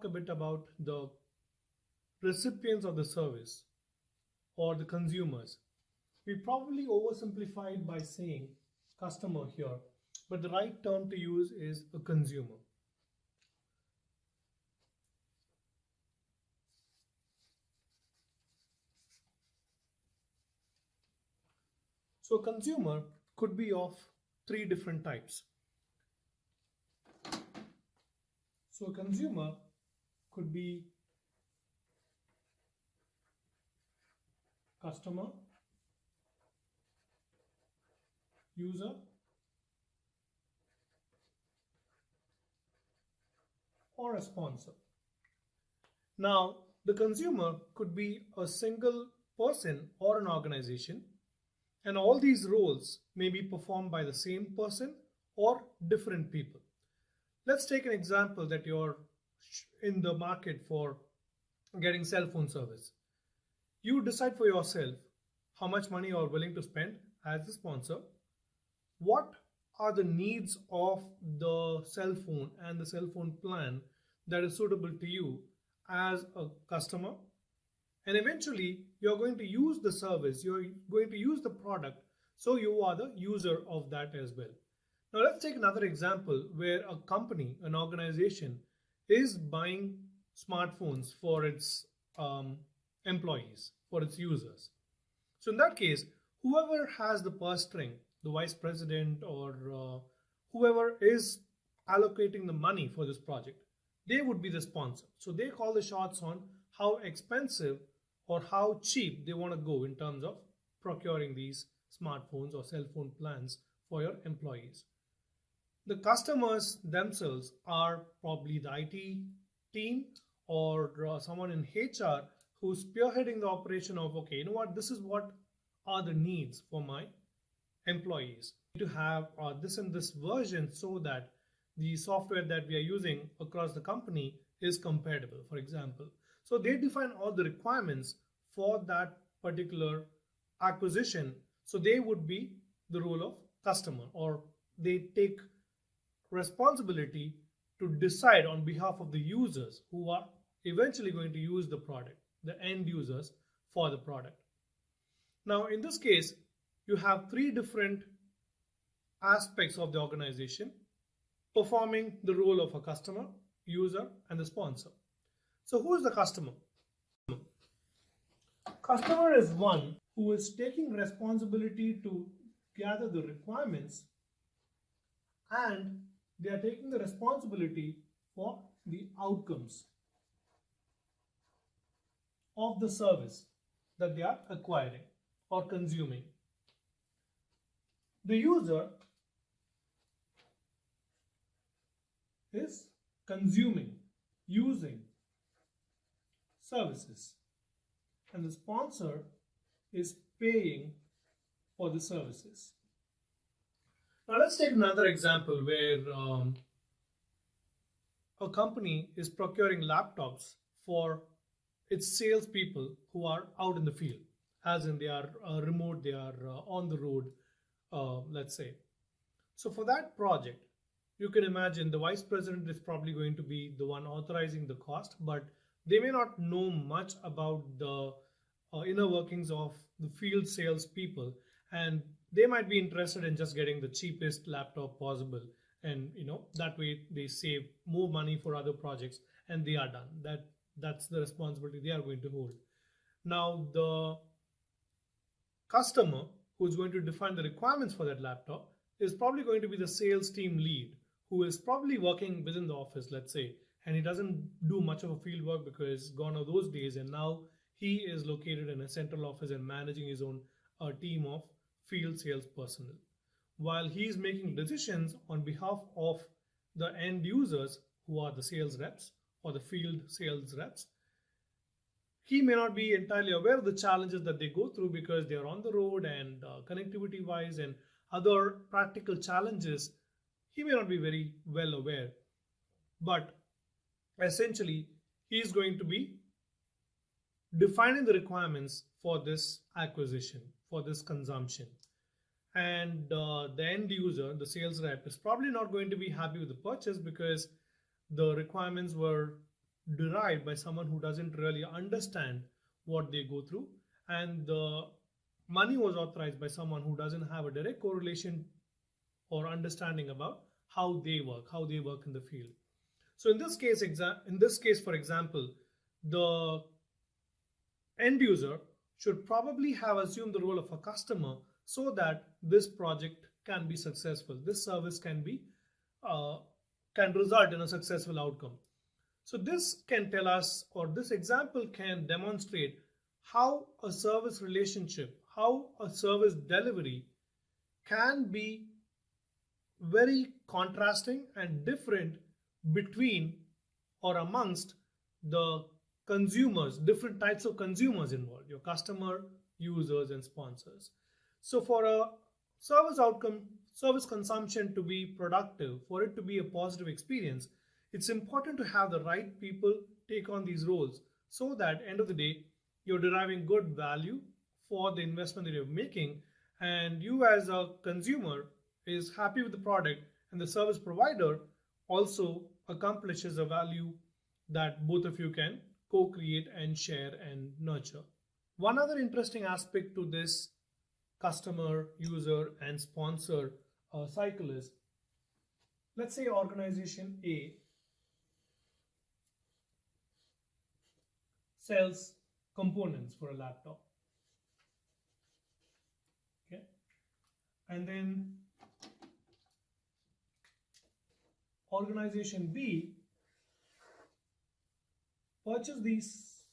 talk a bit about the recipients of the service or the consumers. We probably oversimplified by saying customer here, but the right term to use is a consumer. So a consumer could be of three different types. So a consumer could be customer, user, or a sponsor. Now, the consumer could be a single person or an organization, and all these roles may be performed by the same person or different people. Let's take an example that you're in the market for getting cell phone service. You decide for yourself how much money you are willing to spend as the sponsor. What are the needs of the cell phone and the cell phone plan that is suitable to you as a customer? And eventually you're going to use the service, you're going to use the product, so you are the user of that as well. Now let's take another example where a company, an organization is buying smartphones for its employees, for its users. So in that case, whoever has the purse string, the vice president or whoever is allocating the money for this project, they would be the sponsor. So they call the shots on how expensive or how cheap they want to go in terms of procuring these smartphones or cell phone plans for your employees. The customers themselves are probably the IT team or someone in HR who's spearheading the operation of, okay, you know what, this is what are the needs for my employees. To have this and this version so that the software that we are using across the company is compatible, for example. So they define all the requirements for that particular acquisition. So they would be the role of customer, or they take responsibility to decide on behalf of the users who are eventually going to use the product, the end users for the product. Now in this case, you have three different aspects of the organization performing the role of a customer, user, and the sponsor. So who is the customer? Customer is one who is taking responsibility to gather the requirements, and they are taking the responsibility for the outcomes of the service that they are acquiring or consuming. The user is consuming, using services, and the sponsor is paying for the services. Now let's take another example where a company is procuring laptops for its salespeople who are out in the field, as in they are remote, they are on the road, let's say. So for that project, you can imagine the vice president is probably going to be the one authorizing the cost, but they may not know much about the inner workings of the field sales people, and they might be interested in just getting the cheapest laptop possible, and that way they save more money for other projects and they are done. That's the responsibility they are going to hold. Now the customer who's going to define the requirements for that laptop is probably going to be the sales team lead, who is probably working within the office, let's say, and he doesn't do much of a field work because gone are those days, and now he is located in a central office and managing his own team of field sales personnel. While he is making decisions on behalf of the end users who are the sales reps or the field sales reps, he may not be entirely aware of the challenges that they go through because they are on the road, and connectivity wise and other practical challenges, he may not be very well aware. But essentially, he is going to be defining the requirements for this acquisition, for this consumption. And the end user, the sales rep, is probably not going to be happy with the purchase because the requirements were derived by someone who doesn't really understand what they go through, and the money was authorized by someone who doesn't have a direct correlation or understanding about how they work in the field. So in this case, for example, the end user should probably have assumed the role of a customer so that this project can be successful. This service can result in a successful outcome. So this can tell us, or this example can demonstrate how a service relationship, how a service delivery can be very contrasting and different between or amongst the consumers, different types of consumers involved, your customer, users, and sponsors. So for a service consumption to be productive, for it to be a positive experience, it's important to have the right people take on these roles so that end of the day, you're deriving good value for the investment that you're making, and you as a consumer is happy with the product, and the service provider also accomplishes a value that both of you can co-create and share and nurture. One other interesting aspect to this customer, user, and sponsor cycle is, let's say organization A sells components for a laptop. Okay, and then organization B purchases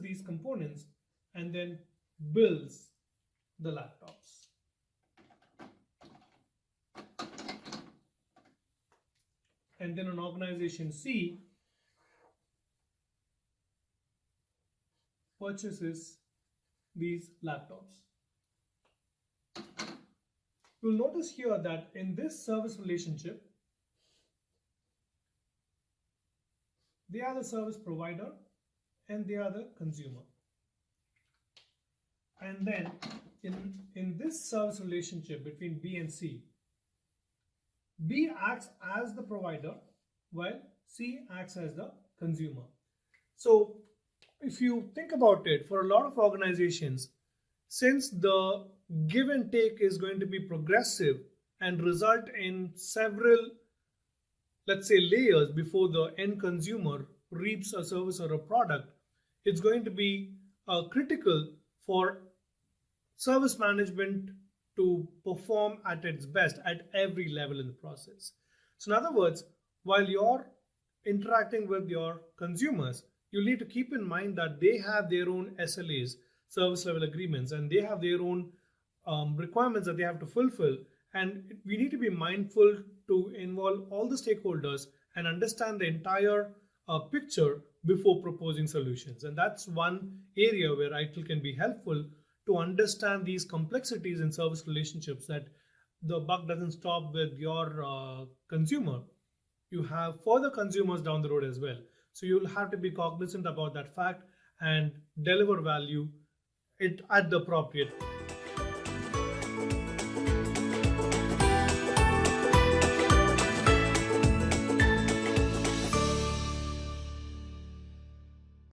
these components and then builds the laptops. And then an organization C purchases these laptops. You'll notice here that in this service relationship, they are the service provider and they are the consumer. And then in this service relationship between B and C, B acts as the provider while C acts as the consumer. So if you think about it, for a lot of organizations, since the give and take is going to be progressive and result in several, let's say, layers before the end consumer reaps a service or a product, it's going to be critical for service management to perform at its best at every level in the process. So in other words, while you're interacting with your consumers, you need to keep in mind that they have their own SLAs, service level agreements, and they have their own requirements that they have to fulfill. And we need to be mindful to involve all the stakeholders and understand the entire picture before proposing solutions. And that's one area where ITIL can be helpful to understand these complexities in service relationships, that the buck doesn't stop with your consumer. You have further consumers down the road as well. So you'll have to be cognizant about that fact and deliver value at the appropriate